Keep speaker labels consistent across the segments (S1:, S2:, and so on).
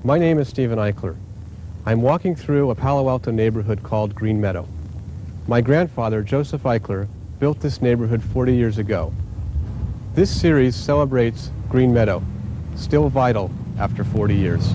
S1: My name is Stephen Eichler. I'm walking through a Palo Alto neighborhood called Greenmeadow. My grandfather, Joseph Eichler, built this neighborhood 40 years ago. This series celebrates Greenmeadow, still vital after 40 years.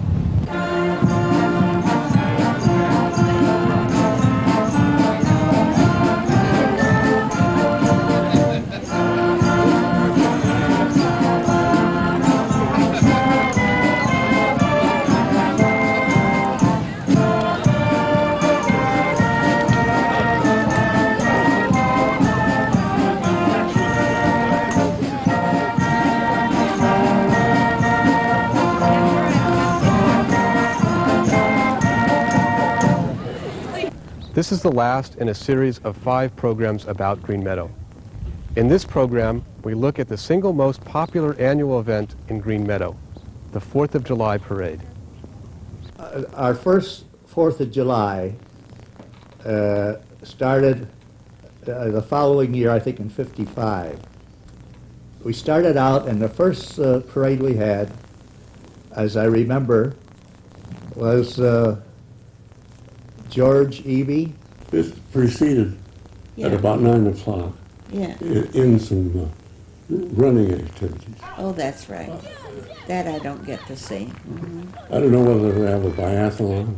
S1: This is the last in a series of 5 programs about Greenmeadow. In this program, we look at the single most popular annual event in Greenmeadow, the 4th of July Parade.
S2: Our first 4th of July started the following year, I think in '55. We started out, and the first parade we had, as I remember, was George Eby.
S3: It preceded at about 9 o'clock in some running activities.
S4: Oh, that's right. That I don't get to see.
S3: I don't know whether they have a biathlon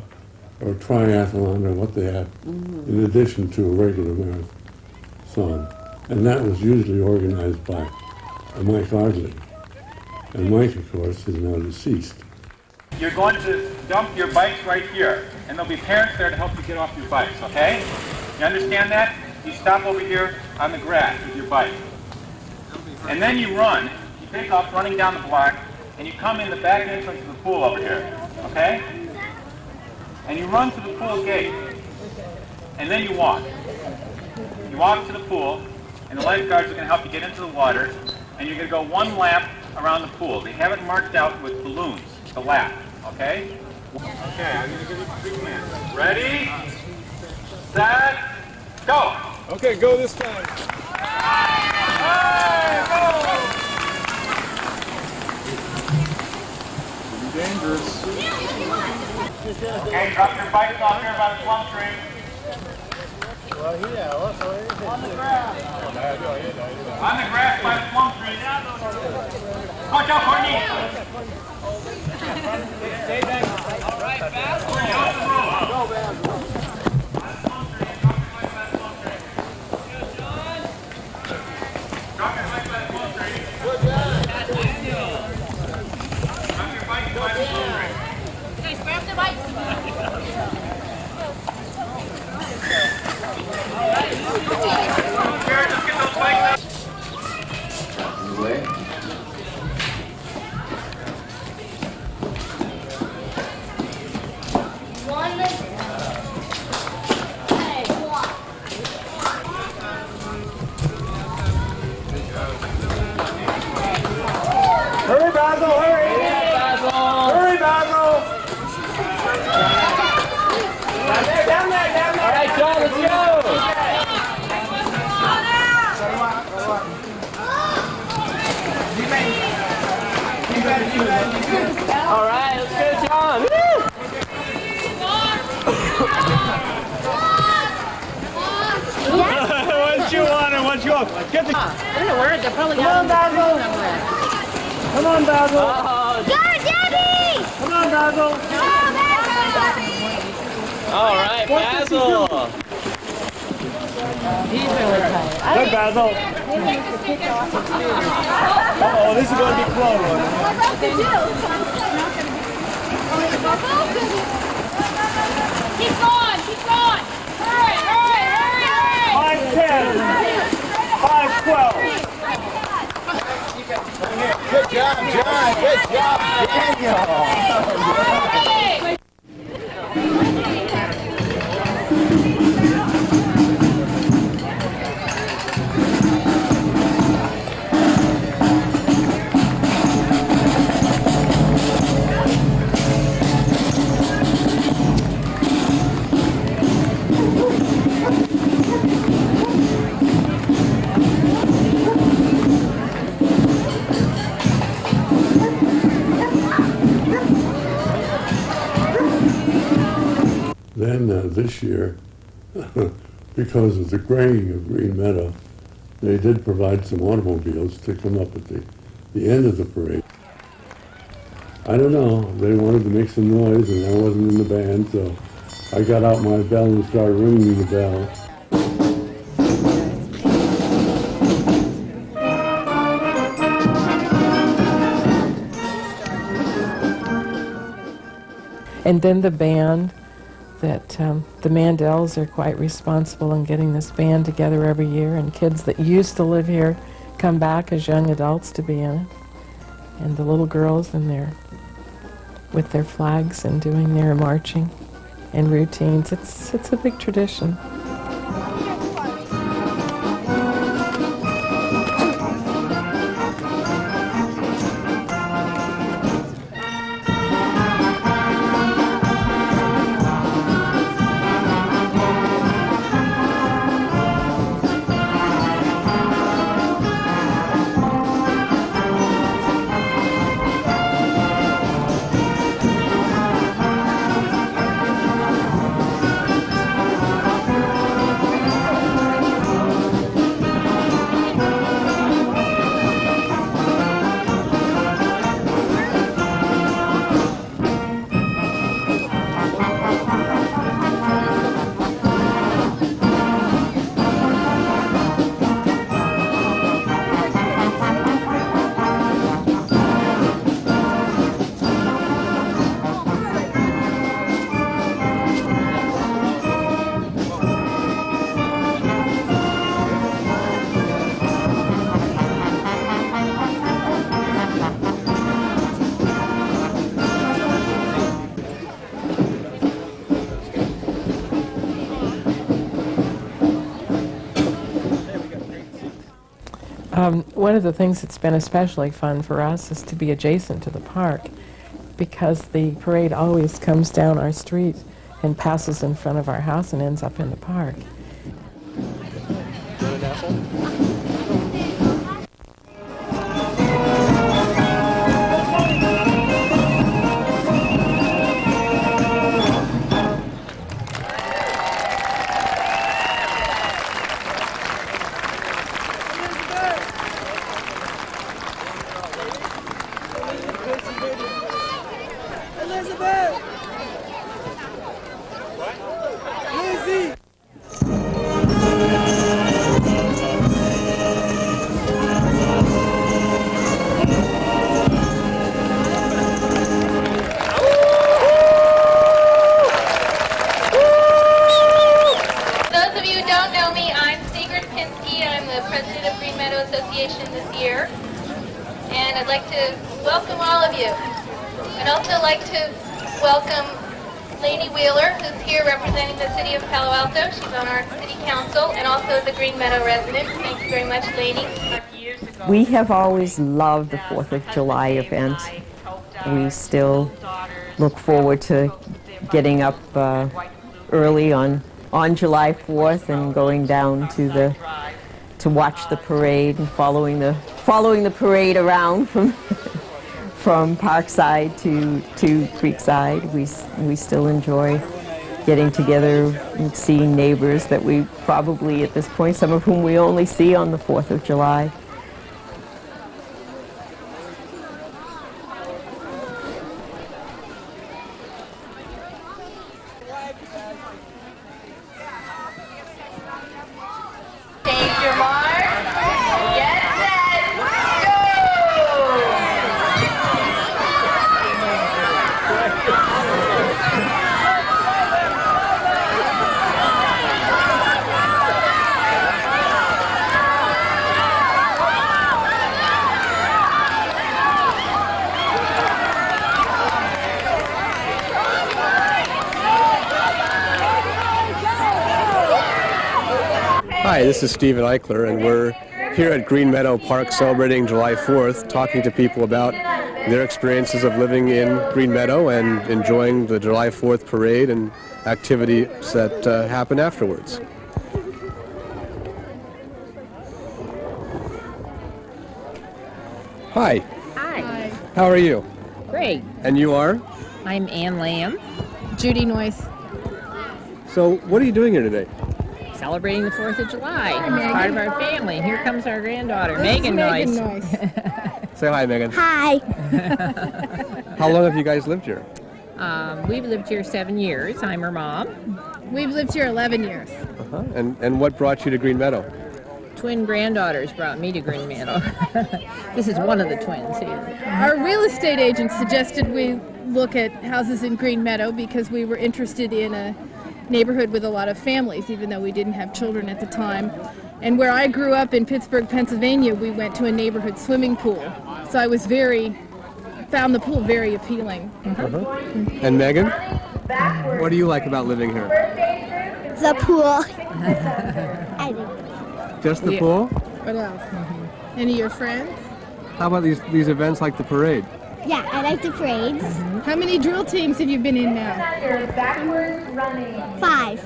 S3: or triathlon or what they have in addition to a regular marathon. And that was usually organized by Mike Ardley. And Mike, of course, is now deceased.
S5: You're going to dump your bikes right here, and there'll be parents there to help you get off your bikes, okay? You understand that? You stop over here on the grass with your bike. And then you run. You take off running down the block, and you come in the back entrance of the pool over here, okay? And you run to the pool gate, and then you walk. You walk to the pool, and the lifeguards are going to help you get into the water, and you're going to go 1 lap around the pool. They have it marked out with balloons, the lap, okay? Okay, I'm going to give you a big command. Ready, set, go!
S6: Okay, go this time.
S5: Hey, go!
S6: Be dangerous.
S5: Okay, drop your bikes off here by the plum tree.
S6: On the
S5: grass. On the grass by the plum tree. Watch out, Courtney!
S6: Stay back. All right, fast. Go, Basil.
S5: Drop your bike by the plum tree.
S6: Good job.
S5: Drop your bike by the plum tree.
S7: Guys, grab the bikes.
S5: Here, just get those bikes out.
S2: Away.
S6: Hurry, Basil, hurry! Hurry, Basil! Down there! All right, John, let's go! All right, let's go, John! What you want and what you want? Get the...
S7: I don't know where they're probably
S6: Come on, Basil! Come on, Basil!
S7: Go, Debbie!
S6: Come on, Basil!
S8: All right, Basil.
S7: He's really tired.
S6: Good, Basil. Uh-oh, this is going to be close.
S7: Keep going, keep going! Hurry, hurry, hurry, hurry!
S6: 5:10. 5:12.
S2: Good job, John. Good job, Daniel.
S3: And this year, because of the graying of Greenmeadow, they did provide some automobiles to come up at the end of the parade. I don't know, they wanted to make some noise and I wasn't in the band, so I got out my bell and started ringing the bell.
S9: And then the band, that the Mandels are quite responsible in getting this band together every year, and kids that used to live here come back as young adults to be in it. And the little girls in there with their flags and doing their marching and routines. It's a big tradition. One of the things that's been especially fun for us is to be adjacent to the park, because the parade always comes down our street and passes in front of our house and ends up in the park.
S10: This year, and I'd like to welcome all of you. I'd also like to welcome Lainey Wheeler, who's here representing the city of Palo Alto. She's on our city council and also is a Greenmeadow resident. Thank you very much, Lainey.
S4: We have always loved the 4th of July event. We still look forward to getting up early on July 4th and going down to watch the parade and following the parade around from Parkside to Creekside. We still enjoy getting together and seeing neighbors that we probably at this point, some of whom we only see on the 4th of July.
S1: Hi, this is Stephen Eichler, and we're here at Greenmeadow Park celebrating July 4th, talking to people about their experiences of living in Greenmeadow and enjoying the July 4th parade and activities that happen afterwards. Hi.
S11: Hi.
S1: How are you?
S11: Great.
S1: And you are?
S11: I'm Ann Lamb.
S12: Judy Noyce.
S1: So what are you doing here today?
S11: Celebrating the 4th of July. It's part of our family. Here comes our granddaughter, Megan Noyce.
S1: Say hi, Megan.
S7: Hi.
S1: How long have you guys lived here?
S11: We've lived here 7 years. I'm her mom.
S12: We've lived here 11 years.
S1: Uh-huh. And what brought you to Greenmeadow?
S11: Twin granddaughters brought me to Greenmeadow. This is one of the twins here.
S12: Our real estate agent suggested we look at houses in Greenmeadow because we were interested in a neighborhood with a lot of families, even though we didn't have children at the time. And where I grew up in Pittsburgh, Pennsylvania, we went to a neighborhood swimming pool. So I found the pool very appealing.
S1: Uh-huh. And Megan, what do you like about living here?
S7: The pool.
S1: Just the pool?
S12: What else? Any of your friends?
S1: How about these events like the parade?
S7: Yeah, I like the parades.
S12: How many drill teams have you been in now?
S7: 5.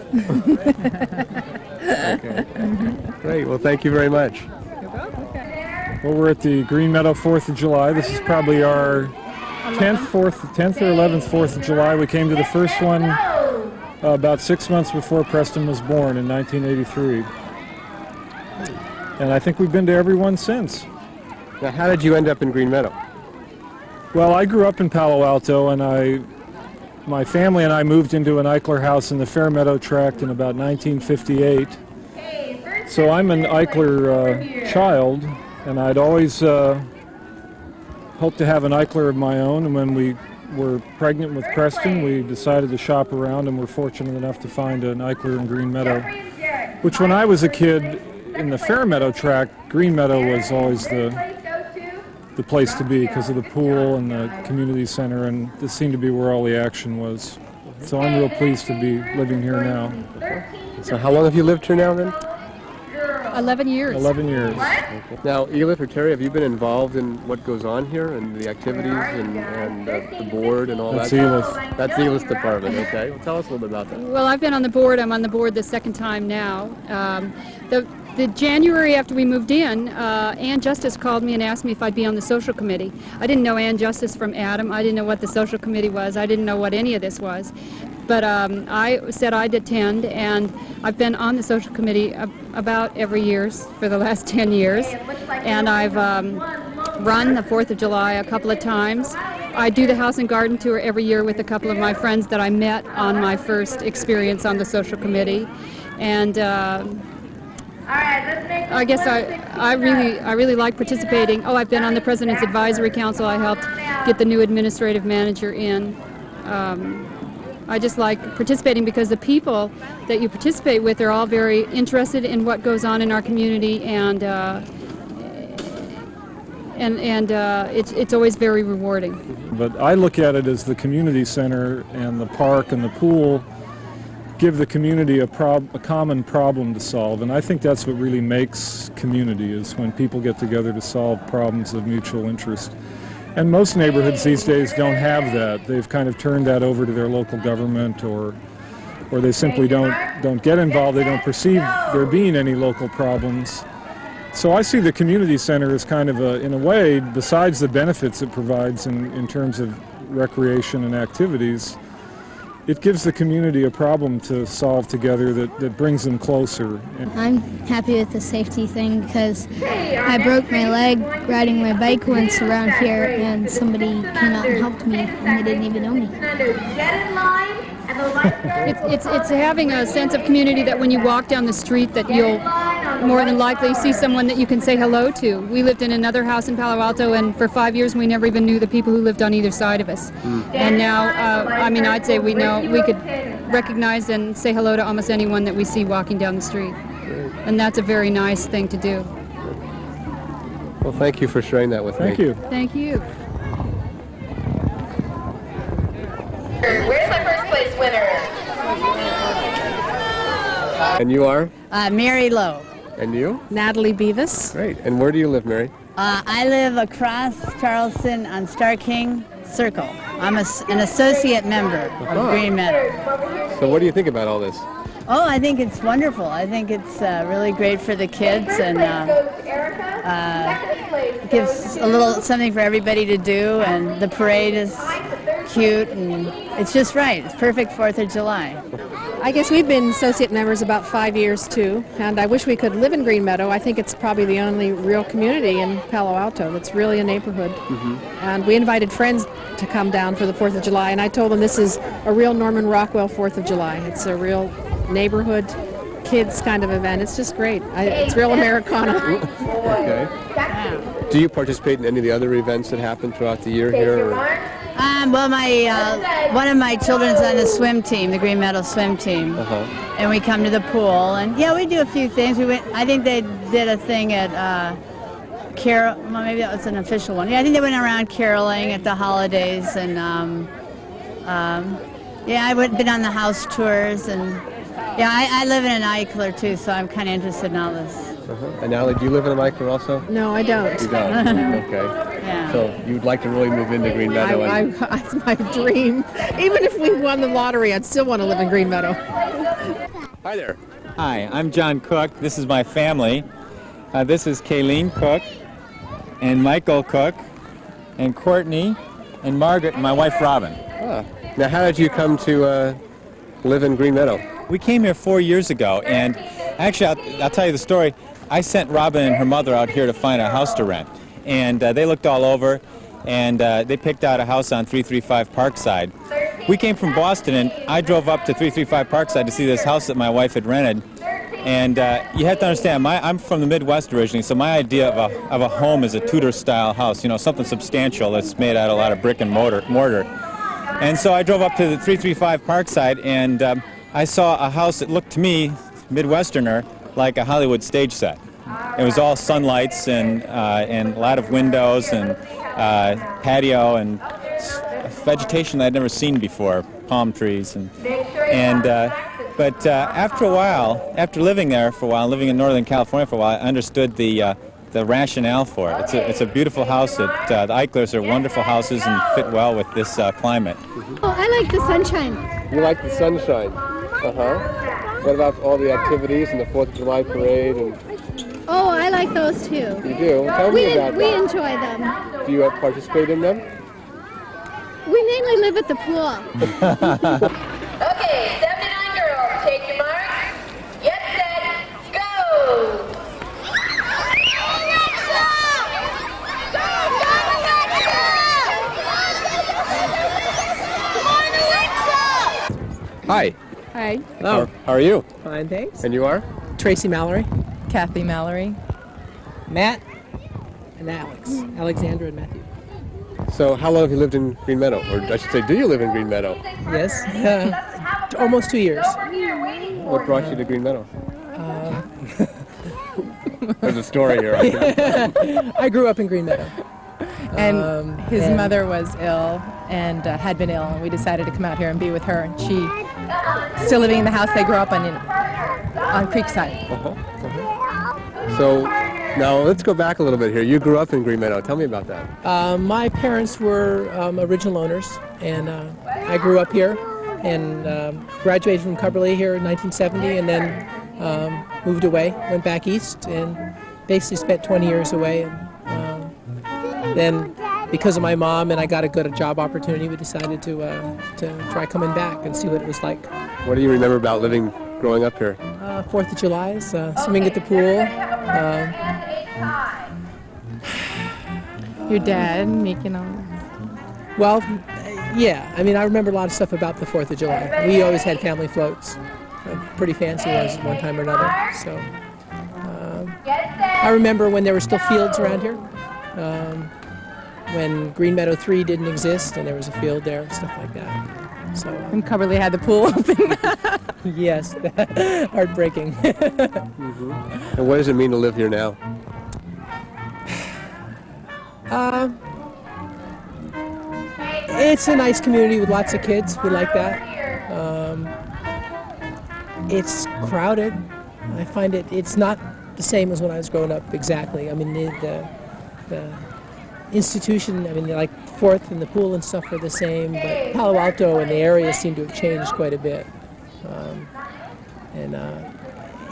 S1: Okay. Great. Well, thank you very much.
S13: Well, we're at the Greenmeadow 4th of July. This is probably our 10th or 11th 4th of July. We came to the first one about 6 months before Preston was born in 1983. And I think we've been to every one since.
S1: Now, how did you end up in Greenmeadow?
S13: Well, I grew up in Palo Alto, and my family and I moved into an Eichler house in the Fairmeadow tract in about 1958. So I'm an Eichler child, and I'd always hoped to have an Eichler of my own. And when we were pregnant with Preston, we decided to shop around, and were fortunate enough to find an Eichler in Greenmeadow, which when I was a kid in the Fairmeadow tract, Greenmeadow was always the place to be because of the pool and the community center, and this seemed to be where all the action was. So I'm real pleased to be living here now.
S1: So how long have you lived here now then?
S12: 11 years.
S13: 11 years.
S1: Now, Elif or Terry, have you been involved in what goes on here and the activities and the board and all
S13: That's
S1: that?
S13: Elif.
S1: That's the Elif department, okay. Well, tell us a little bit about that.
S14: Well, I've been on the board. I'm on the board the second time now. The January after we moved in, Ann Justice called me and asked me if I'd be on the social committee. I didn't know Ann Justice from Adam. I didn't know what the social committee was. I didn't know what any of this was. But I said I'd attend, and I've been on the social committee about every year for the last 10 years. And I've run the 4th of July a couple of times. I do the house and garden tour every year with a couple of my friends that I met on my first experience on the social committee. And I guess I really like participating. Oh, I've been on the President's Advisory Council. I helped get the new administrative manager in. I just like participating because the people that you participate with are all very interested in what goes on in our community, and it's always very rewarding.
S13: But I look at it as the community center and the park and the pool give the community a common problem to solve, and I think that's what really makes community, is when people get together to solve problems of mutual interest. And most neighborhoods these days don't have that. They've kind of turned that over to their local government, or they simply don't get involved. They don't perceive there being any local problems. So I see the community center as kind of in a way, besides the benefits it provides in terms of recreation and activities, it gives the community a problem to solve together that brings them closer.
S15: I'm happy with the safety thing because I broke my leg riding my bike once around here, and somebody came out and helped me, and they didn't even know me.
S14: It's having a sense of community that when you walk down the street that you'll more than likely see someone that you can say hello to. We lived in another house in Palo Alto, and for 5 years we never even knew the people who lived on either side of us. And now, I'd say we could recognize and say hello to almost anyone that we see walking down the street. And that's a very nice thing to do.
S1: Well, thank you for sharing that with me.
S13: Thank you.
S14: Thank you.
S10: Where's my first place winner?
S1: And you are?
S16: Mary Lowe.
S1: And you?
S16: Natalie Beavis.
S1: Great. And where do you live, Mary?
S16: I live across Charleston on Star King Circle. I'm an associate member of Greenmeadow.
S1: So what do you think about all this?
S16: Oh, I think it's wonderful. I think it's really great for the kids, and gives a little something for everybody to do, and the parade is cute, and it's just right. It's perfect 4th of July.
S17: I guess we've been associate members about 5 years too, and I wish we could live in Greenmeadow. I think it's probably the only real community in Palo Alto that's really a neighborhood. And we invited friends to come down for the 4th of July, and I told them this is a real Norman Rockwell 4th of July. It's a real neighborhood kids kind of event. It's just great. It's real Americana.
S1: Okay. Do you participate in any of the other events that happen throughout the year here? Or?
S16: Well, one of my children's on the swim team, the Greenmeadow swim team, and we come to the pool, and yeah, we do a few things. We went. I think they did a thing at Carol. Well, maybe that was an official one. Yeah, I think they went around caroling at the holidays, and yeah, I've been on the house tours, and yeah, I live in an Eichler too, so I'm kind of interested in all this.
S1: And Allie, do you live in an Eichler also?
S17: No, I don't.
S1: You don't? Okay.
S16: Yeah.
S1: So you'd like to really move into Greenmeadow?
S17: It's my dream. Even if we won the lottery, I'd still want to live in Greenmeadow.
S1: Hi there.
S5: Hi, I'm John Cook. This is my family. This is Kayleen Cook, and Michael Cook, and Courtney, and Margaret, and my wife Robin.
S1: Ah. Now, how did you come to live in Greenmeadow?
S5: We came here 4 years ago, and actually, I'll tell you the story. I sent Robin and her mother out here to find a house to rent, and they looked all over, and they picked out a house on 335 Parkside. We came from Boston, and I drove up to 335 Parkside to see this house that my wife had rented. And you have to understand, I'm from the Midwest originally, so my idea of a home is a Tudor-style house, you know, something substantial that's made out of a lot of brick and mortar. And so I drove up to the 335 Parkside, and I saw a house that looked to me, Midwesterner, like a Hollywood stage set. It was all sunlights and a lot of windows and patio and vegetation that I'd never seen before, palm trees but after a while, after living there for a while, living in Northern California for a while, I understood the rationale for it. It's a beautiful house. The Eichlers are wonderful houses and fit well with this climate.
S7: Oh, I like the sunshine.
S1: You like the sunshine? What about all the activities and the 4th of July parade? And
S7: Oh, I like those too.
S1: you do? Tell me about
S7: We
S1: that.
S7: enjoy them.
S1: Do you participate in them?
S7: We mainly live at the pool.
S10: Okay, 79 girls, take your marks. Get set, go!
S1: Hi.
S18: Hi.
S1: Hello. How are you?
S18: Fine, thanks.
S1: And you are?
S18: Tracy Mallory. Kathy Mallory. Matt. And Alex. Alexandra and Matthew.
S1: So how long have you lived in Greenmeadow? Or I should say, do you live in Greenmeadow?
S18: Yes. Almost 2 years.
S1: What brought you to Greenmeadow? There's a story here.
S18: I grew up in Greenmeadow.
S19: And his mother was ill and had been ill, and we decided to come out here and be with her. And she still living in the house they grew up on Creekside.
S1: So now let's go back a little bit here. You grew up in Greenmeadow. Tell me about that.
S18: My parents were original owners, and I grew up here and graduated from Cumberland here in 1970, and then moved away, went back east, and basically spent 20 years away. And, then, because of my mom and I got a good job opportunity, we decided to try coming back and see what it was like.
S1: What do you remember about growing up here?
S18: 4th of July, swimming at the pool.
S19: Your dad making all...
S18: Well, yeah. I mean, I remember a lot of stuff about the 4th of July. We always had family floats, pretty fancy ones one time or another. So I remember when there were still fields around here. When Greenmeadow 3 didn't exist and there was a field there and stuff like that. So
S19: And Cumberland had the pool open.
S18: Yes, heartbreaking.
S1: And what does it mean to live here now?
S18: It's a nice community with lots of kids. We like that. It's crowded. I find it's not the same as when I was growing up exactly. I mean, the institution, I mean, like 4th and the pool and stuff are the same, but Palo Alto and the area seem to have changed quite a bit.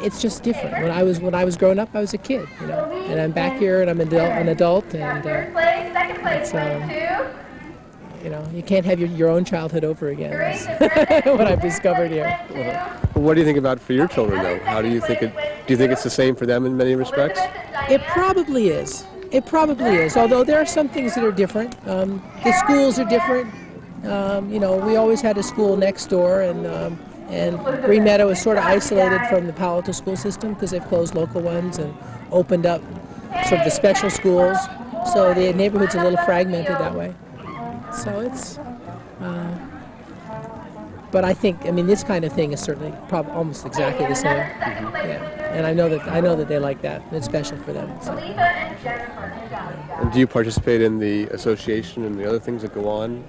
S18: It's just different. When I was growing up, I was a kid, you know, and I'm back here and I'm an adult, and you know, you can't have your own childhood over again. Is what I've discovered here.
S1: Well, what do you think about for your children, though? How do you think it? Do you think it's the same for them in many respects?
S18: It probably is. It probably is. Although there are some things that are different. The schools are different. You know, we always had a school next door, and Greenmeadow is sort of isolated from the Palo Alto school system because they've closed local ones and opened up sort of the special schools. So the neighborhood's a little fragmented that way. So it's, but I think, I mean, this kind of thing is certainly almost exactly the same. Yeah, and I know that they like that. And it's special for them. So.
S1: And do you participate in the association and the other things that go on?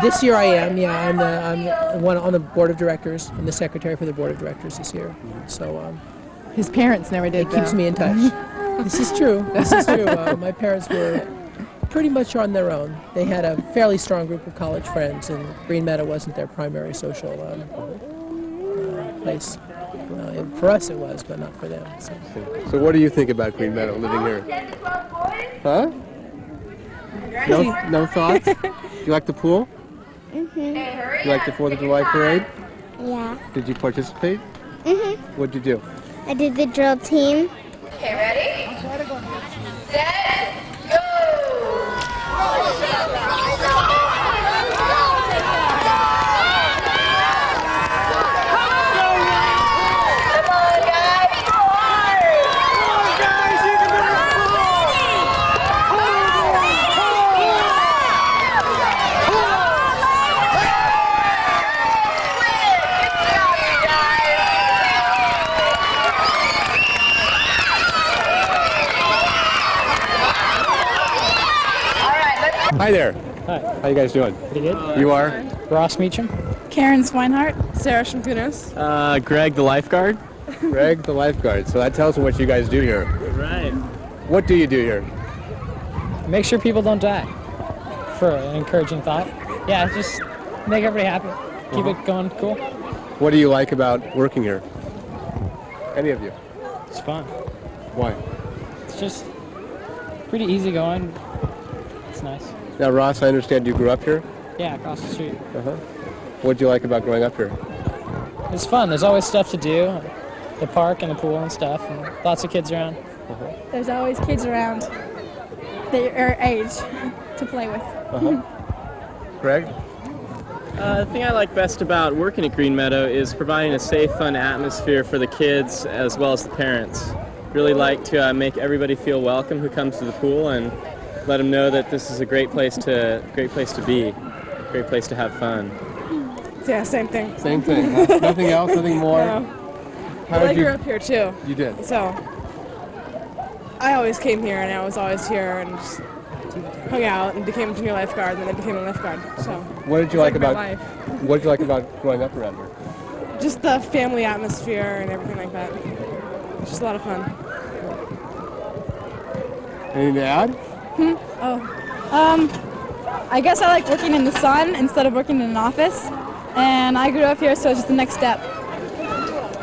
S18: This year I am. Yeah, I'm one on the board of directors. I'm the secretary for the board of directors this year. So
S19: his parents never did.
S18: It keeps me in touch. This is true. This is true. My parents were pretty much on their own. They had a fairly strong group of college friends, and Greenmeadow wasn't their primary social place. For us it was, but not for them.
S1: So what do you think about Greenmeadow, living here? Huh? No thoughts? Do you like the pool?
S20: Mm-hmm.
S1: You like the 4th of July parade?
S20: Yeah.
S1: Did you participate?
S20: Mm-hmm.
S1: What'd you do?
S20: I did the drill team.
S10: Okay, ready? Set, go!
S1: Hi there.
S21: Hi.
S1: How you guys doing?
S21: Pretty good.
S1: You are?
S21: Ross Meacham.
S22: Karen Swinehart. Sarah Shimpunos.
S8: Greg the lifeguard.
S1: Greg the lifeguard. So that tells me what you guys do here.
S8: Right.
S1: What do you do here?
S21: Make sure people don't die. For an encouraging thought. Yeah, just make everybody happy. Keep it going cool.
S1: What do you like about working here? Any of you?
S21: It's fun.
S1: Why?
S21: It's just pretty easygoing. It's nice.
S1: Now, Ross, I understand you grew up here?
S21: Yeah, across the street.
S1: What'd you like about growing up here?
S21: It's fun. There's always stuff to do. The park and the pool and stuff. And lots of kids around.
S22: There's always kids around their age to play with.
S1: Greg?
S8: The thing I like best about working at Greenmeadow is providing a safe, fun atmosphere for the kids as well as the parents. Really like to make everybody feel welcome who comes to the pool and let them know that this is a great place to be, a great place to have fun.
S22: Yeah, same thing.
S1: Same thing. Nothing else, nothing more?
S22: No. I grew up here too.
S1: You did?
S22: So I always came here and I was always here and just hung out and became a junior lifeguard and then I became a lifeguard. So
S1: what did you like about growing up around here?
S22: Just the family atmosphere and everything like that. It's just a lot of fun.
S1: Anything to add?
S22: I guess I like working in the sun instead of working in an office. And I grew up here, so it's just the next step.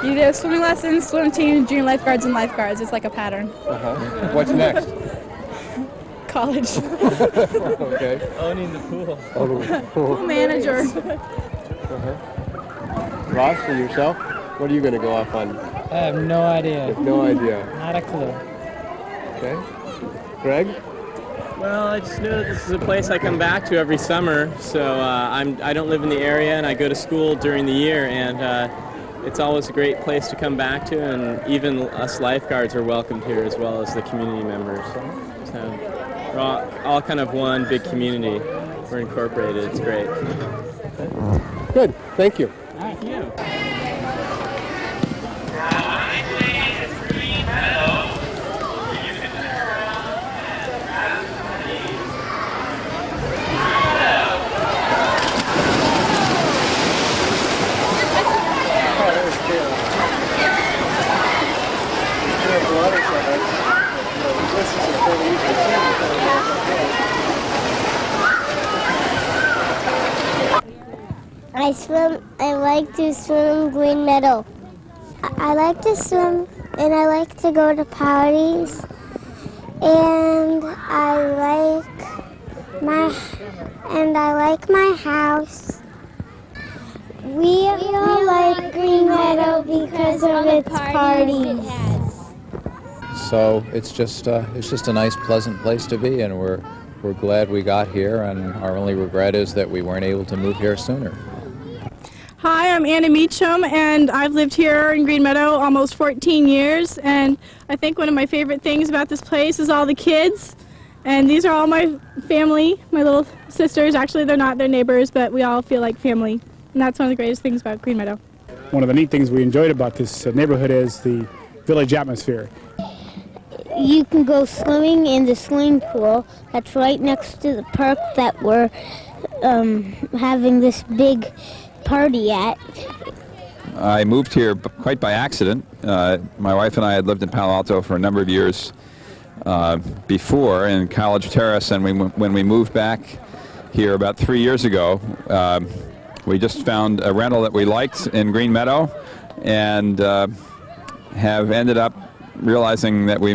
S22: You do swimming lessons, swim team, junior lifeguards, and lifeguards. It's like a pattern.
S1: What's next?
S22: College.
S1: Okay.
S8: Owning the pool.
S22: Pool manager.
S1: Ross, and yourself? What are you going to go off on?
S21: I have no idea.
S1: No idea.
S21: Not a clue.
S1: Okay. Greg?
S8: Well, I just know that this is a place I come back to every summer, so I don't live in the area and I go to school during the year, and it's always a great place to come back to, and even us lifeguards are welcomed here as well as the community members. So we're all kind of one big community. We're incorporated. It's great.
S1: Good. Thank you.
S8: Thank you.
S20: I like to swim in Greenmeadow. I like to swim and I like to go to parties. And I like I like my house. We all like Greenmeadow because of its parties.
S2: So it's just a nice, pleasant place to be, and we're glad we got here. And our only regret is that we weren't able to move here sooner.
S6: Hi, I'm Anna Meacham, and I've lived here in Greenmeadow almost 14 years. And I think one of my favorite things about this place is all the kids. And these are all my family, my little sisters. Actually, they're not, they're neighbors, but we all feel like family. And that's one of the greatest things about Greenmeadow.
S23: One of the neat things we enjoyed about this neighborhood is the village atmosphere.
S20: You can go swimming in the swimming pool that's right next to the park that we're having this big party at.
S24: I moved here quite by accident. My wife and I had lived in Palo Alto for a number of years before in College Terrace, and when we moved back here about 3 years ago, we just found a rental that we liked in Greenmeadow, and have ended up realizing that we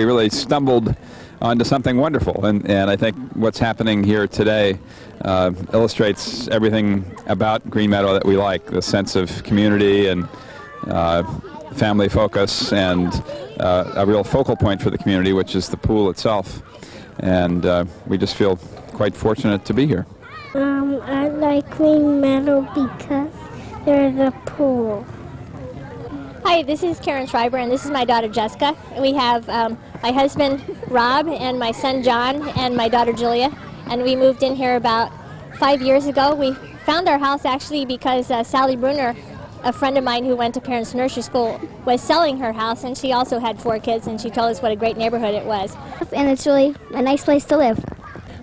S24: really stumbled onto something wonderful. And I think what's happening here today illustrates everything about Greenmeadow that we like: the sense of community and family focus, and a real focal point for the community, which is the pool itself. And we just feel quite fortunate to be here.
S20: I like Greenmeadow because there's a pool.
S25: Hi, this is Karen Schreiber, and this is my daughter Jessica. We have my husband Rob and my son John and my daughter Julia, and we moved in here about 5 years ago. We found our house actually because Sally Bruner, a friend of mine who went to Parents Nursery School, was selling her house, and she also had 4 kids, and she told us what a great neighborhood it was.
S20: And it's really a nice place to live.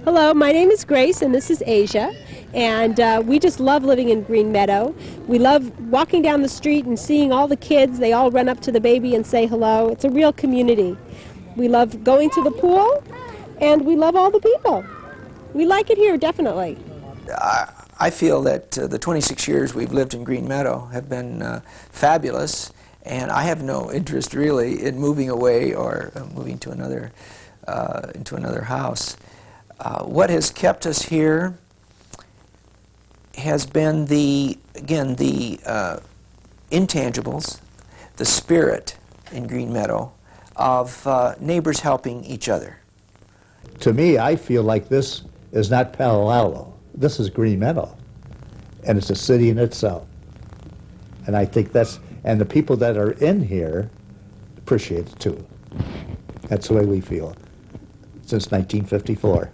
S26: Hello, my name is Grace, and this is Asia, and we just love living in Greenmeadow. We love walking down the street and seeing all the kids. They all run up to the baby and say hello. It's a real community. We love going to the pool, and we love all the people. We like it here, definitely.
S27: I feel that the 26 years we've lived in Greenmeadow have been fabulous, and I have no interest really in moving away or moving to another into another house. What has kept us here has been the intangibles, the spirit in Greenmeadow of neighbors helping each other.
S28: To me, I feel like this is not Palo Alto. This is Greenmeadow, and it's a city in itself. And I think and the people that are in here appreciate it too. That's the way we feel since 1954.